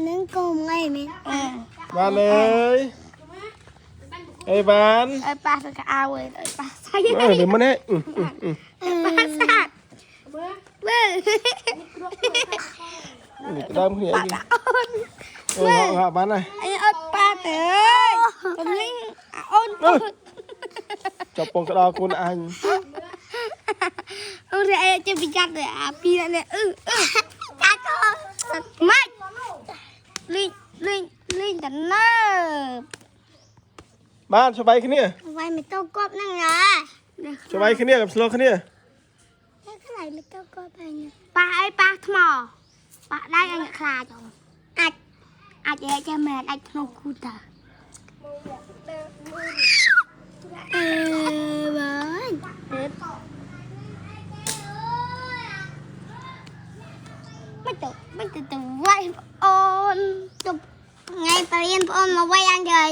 นึ่งกุ้งไงมิ้น มาเลยไอ้บ้าน ปลาสักเอาเลยปลาใส่ เดี๋ยวมันให้ ปลาสัตว์เบ้อ นี่กระดามเหี้ยอยู่หาบ้านไหน ไอ้เอาปลาเตยผมลิงอ้น จับปงกระดาคุณอัน โอเคจะไปจัดเลยปีนั้นเนี่ยจัดต่อไม่ลิงกันเนอะ บ้านสบายขึ้นเนี่ย ไว้ไม่ต้องกบนั่งนะ สบายขึ้นเนี่ยกับสโลขึ้นเนี่ย แค่เท่าไหร่ไม่ต้องกบไปนะ ปลาไอ้ปลาทมอปลาได้ยังคลาจังอาจจะแม่ได้ขนมคูตา บ้าน ไม่ต้องไว้อ่อน ไงไปเรียนพ่อมาไว้ยังเลย